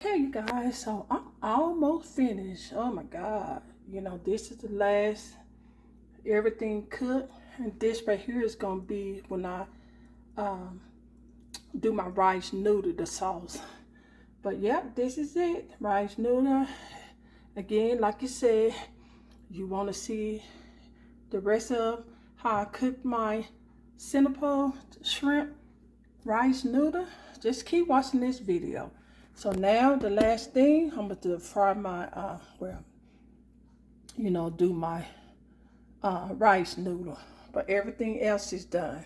Okay, you guys, so I'm almost finished. Oh my God. You know, this is the last, everything cooked. And this right here is going to be when I um, do my rice noodle, the sauce. But yep, this is it. Rice noodle. Again, like you said, you want to see the rest of how I cook my Singapore shrimp rice noodle. Just keep watching this video. So now the last thing, I'm going to fry my, do my rice noodle. But everything else is done.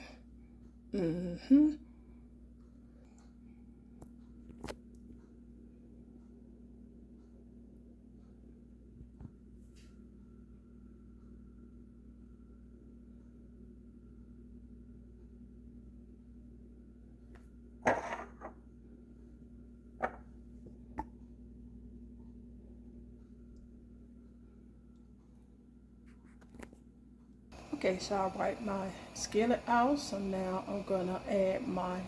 Okay, so I wipe my skillet out. So now I'm gonna add my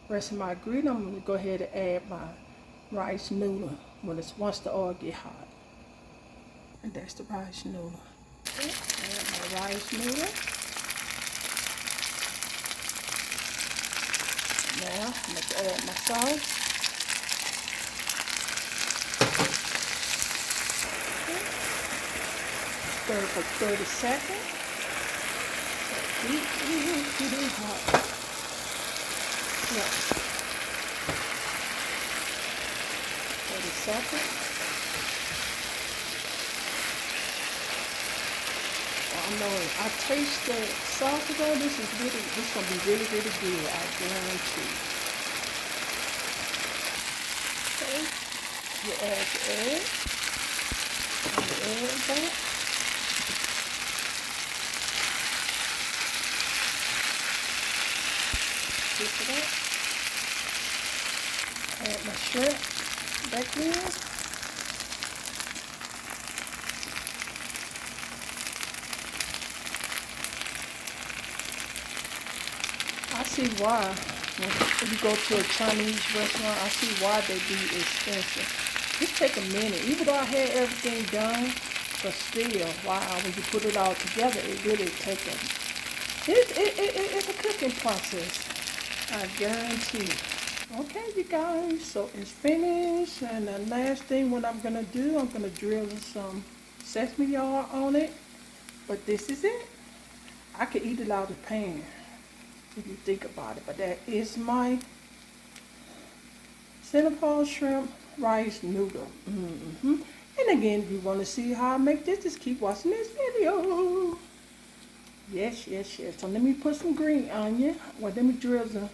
rest of my ingredient. I'm gonna go ahead and add my rice noodle once the oil get hot. And that's the rice noodle. Okay, add my rice noodle. Now I'm gonna add my sauce. Stir for 30 seconds. Really hot. Yeah. 30 seconds. I know I taste the sauce though. This gonna be really good. I guarantee. Okay. You add the egg. And the egg back. Mix it up. Add my shrimp back in. I see why when you go to a Chinese restaurant, I see why they be expensive. This take a minute, even though I had everything done, but still, wow, when you put it all together, it really takes it's a cooking process. I guarantee. Okay, you guys, so it's finished, and the last thing what I'm gonna do, I'm gonna drizzle some sesame oil on it. But this is it. I could eat it out of the pan if you think about it. But that is my Singapore shrimp rice noodle. And again, if you want to see how I make this, just keep watching this video. Yes. So let me put some green onion. Well, let me drizzle.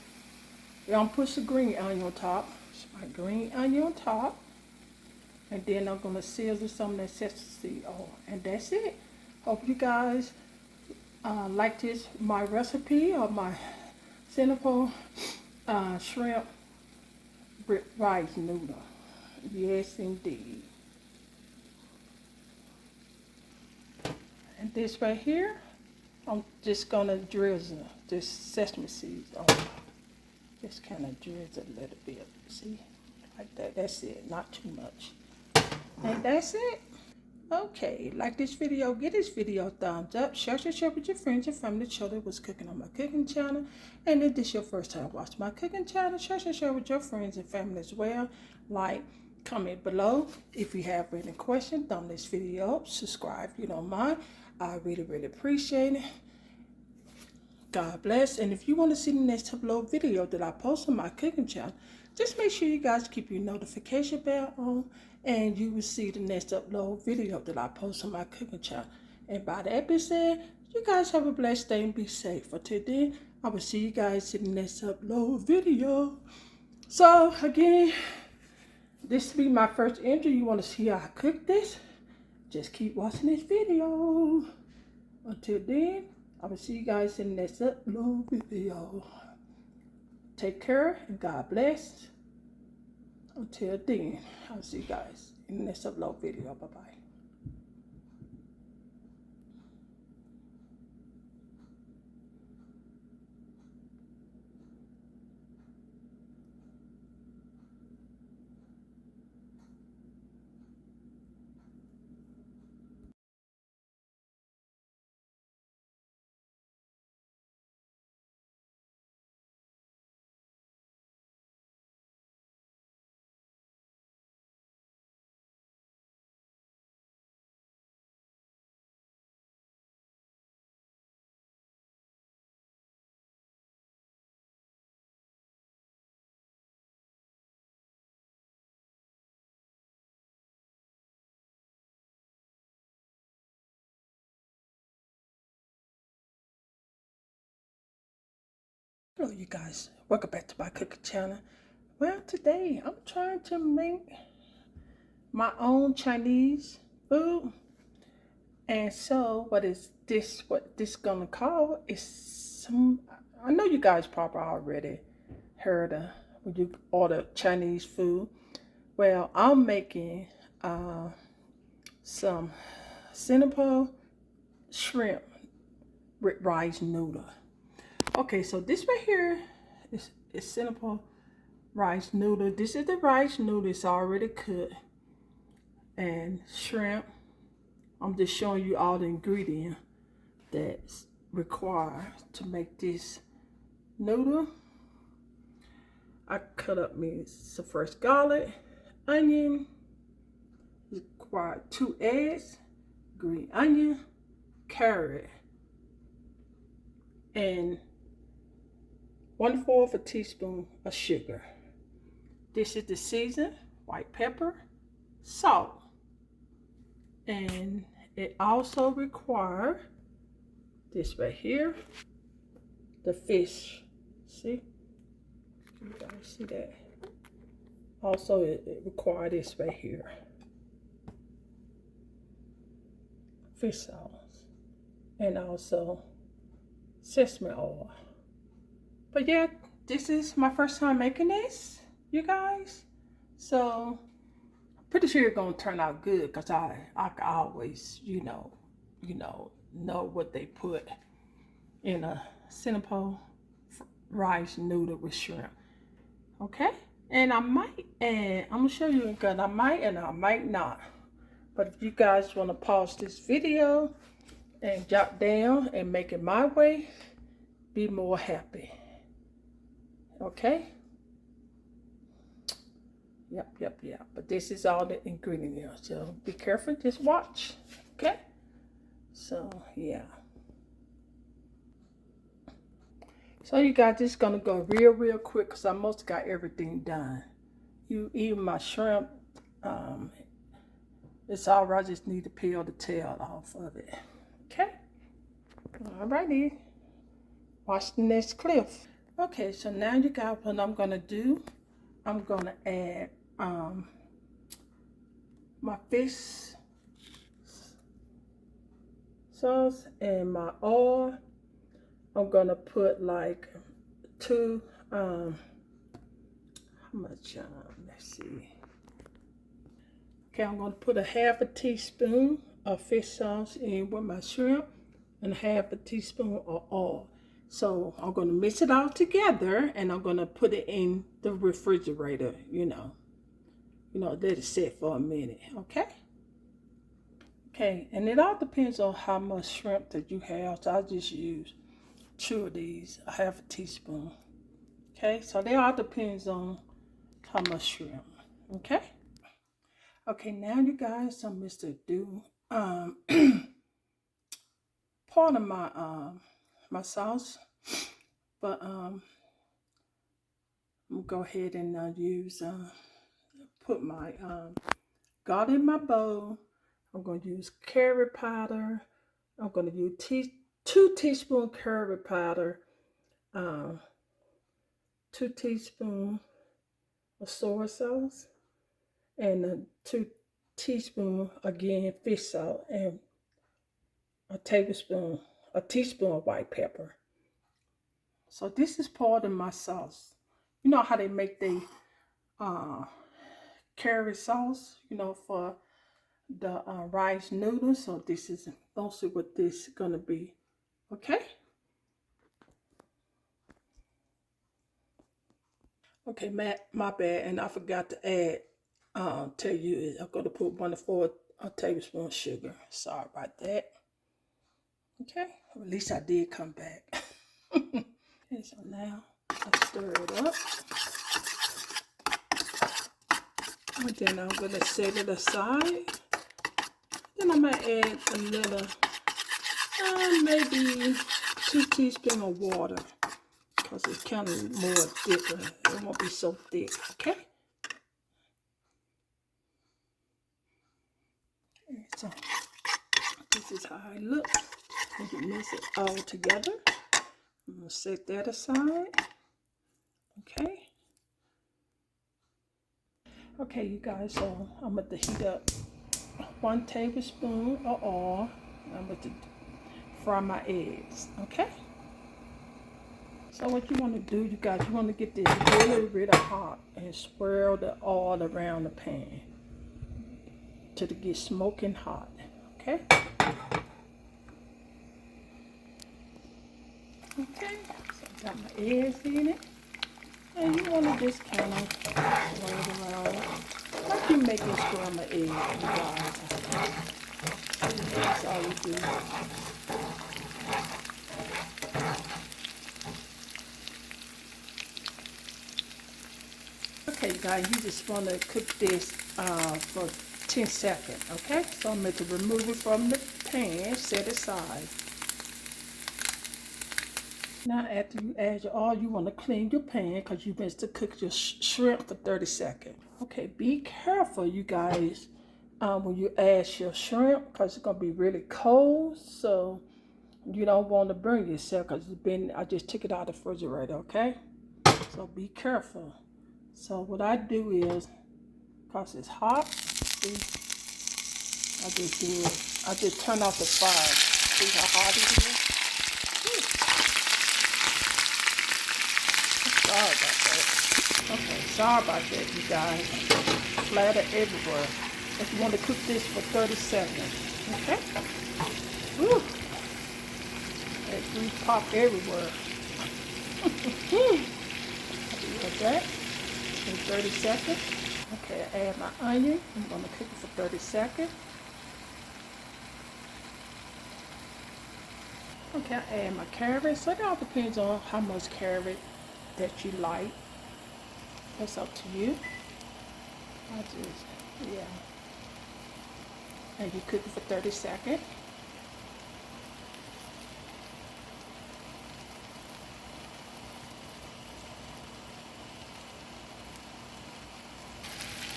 I'm gonna put some green onion on top. My green onion on top. And then I'm gonna sizzle some of that sesame oil. And that's it. Hope you guys like this, my recipe of my Singapore shrimp rice noodle. Yes, indeed. And this right here, I'm just gonna drizzle this sesame seeds on. Just kind of drizzle a little bit. See, like that. That's it. Not too much. And that's it. Okay, like this video, give this video a thumbs up, share with your friends, your family, children what's cooking on my cooking channel. And if this is your first time watching my cooking channel, share with your friends and family as well. Like, comment below. If you have any questions, thumb this video up, subscribe if you don't mind. I really appreciate it. God bless. And if you want to see the next upload video that I post on my cooking channel, just make sure you guys keep your notification bell on, and you will see the next upload video that I post on my cooking channel. And by that being said, you guys have a blessed day and be safe. Until then, I will see you guys in the next upload video. So again, this will be my first intro. You want to see how I cook this? Just keep watching this video. Until then, I will see you guys in the next upload video. Take care and God bless. Until then, I'll see you guys in the next upload video. Bye-bye. Hello you guys, welcome back to my cooking channel. Well, today I'm trying to make my own Chinese food. And so what this gonna call is some, I know you guys probably already heard of when you order Chinese food. Well, I'm making some simple shrimp with rice noodle. Okay, so this right here is simple rice noodle. This is the rice noodle. It's already cooked. And shrimp. I'm just showing you all the ingredients that's required to make this noodle. I cut up me some fresh garlic, onion, required 2 eggs, green onion, carrot, and 1/4 teaspoon of sugar. This is the season, white pepper, salt, and it also requires this right here, the fish. See? You guys see that? Also, it requires this right here, fish sauce, and also sesame oil. But yeah, this is my first time making this, you guys. So I'm pretty sure it's gonna turn out good because I can always, know what they put in a simple rice noodle with shrimp. Okay? And I might add, I'm gonna show you again, I might and I might not. But if you guys wanna pause this video and jot down and make it my way, be more happy. Okay? Yep. But this is all the ingredients. So be careful, just watch. Okay? So yeah. So you guys, just gonna go real quick because I most got everything done. Even my shrimp, it's all right. I just need to peel the tail off of it. Okay? Alrighty. Watch the next clip. Okay, so now you got what I'm gonna do. I'm gonna add my fish sauce and my oil. I'm gonna put like 2 how much let's see. Okay, I'm gonna put a 1/2 teaspoon of fish sauce in with my shrimp and 1/2 teaspoon of oil. So I'm gonna mix it all together and I'm gonna put it in the refrigerator, let it sit for a minute, okay? Okay, and it all depends on how much shrimp that you have. So I just use 2 of these, a 1/2 teaspoon. Okay, so it all depends on how much shrimp. Okay. Okay, now you guys, I'm Mr. Do part of my sauce, but I'm gonna go ahead and put my garlic in my bowl. I'm gonna use curry powder. I'm gonna use 2 teaspoons curry powder, 2 teaspoons of soy sauce, and 2 teaspoons again fish salt, and a teaspoon of white pepper. So this is part of my sauce. You know how they make the curry sauce, for the rice noodles. So this is mostly what this is gonna be. Okay. Okay, my bad, and I forgot to add. Tell you, I'm gonna put 1/4 tablespoon sugar. Sorry about that. Okay, at least I did come back. Okay, so now I stir it up. And then I'm gonna set it aside. Then I might add a little, maybe 2 teaspoons of water, because it's kind of more thicker. It won't be so thick, okay? So this is how it looks. You can mix it all together. I'm gonna set that aside. Okay. Okay, you guys, so I'm going to heat up 1 tablespoon of oil. I'm going to fry my eggs, okay? So what you want to do, you guys, you want to get this really, really hot and swirl the oil around the pan till it gets smoking hot, okay? Okay, so I got my eggs in it. And you want to just kind of swirl it around like you're making scrambled eggs, you guys. That's all you do. Okay, guys, you just want to cook this for 10 seconds, okay? So I'm going to remove it from the pan, set aside. Now, after you add your oil, you want to clean your pan because you meant to cook your shrimp for 30 seconds. Okay, be careful, you guys, when you add your shrimp because it's going to be really cold. So you don't want to burn yourself because I just took it out of the refrigerator, okay? So be careful. So what I do is, because it's hot, see, I just turn off the fire. See how hot it is? Sorry about that. Okay, sorry about that, you guys. Splatter everywhere. If you want to cook this for 30 seconds, okay? Woo! That grease pop everywhere. Like that. In 30 seconds. Okay, I add my onion. I'm going to cook it for 30 seconds. Okay, I add my carrots. So it all depends on how much carrot that you like. That's up to you. Yeah. And you cook it for 30 seconds.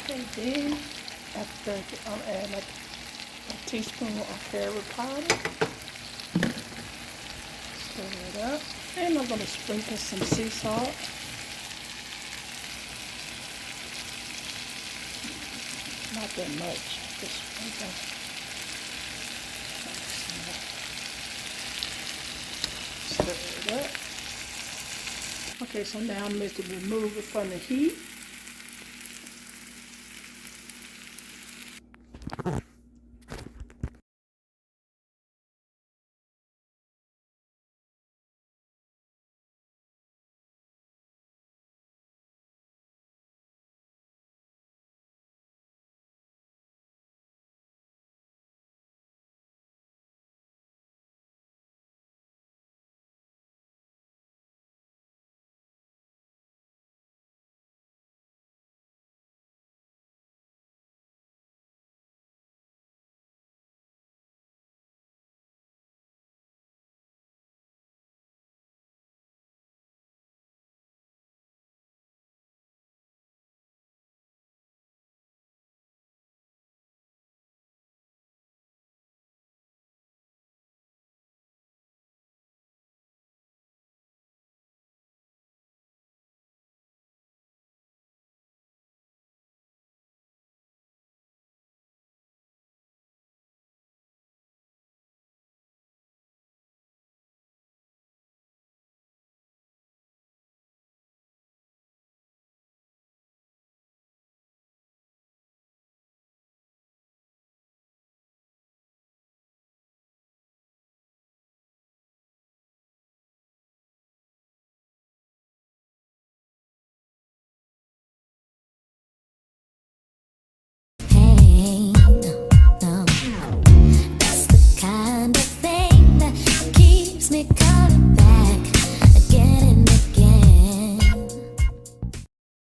Okay, then after I'll add like a teaspoon of carrot powder. Stir it up. And I'm going to sprinkle some sea salt. Not that much. Just sprinkle. Stir it up. Okay, so now I'm going to remove it from the heat.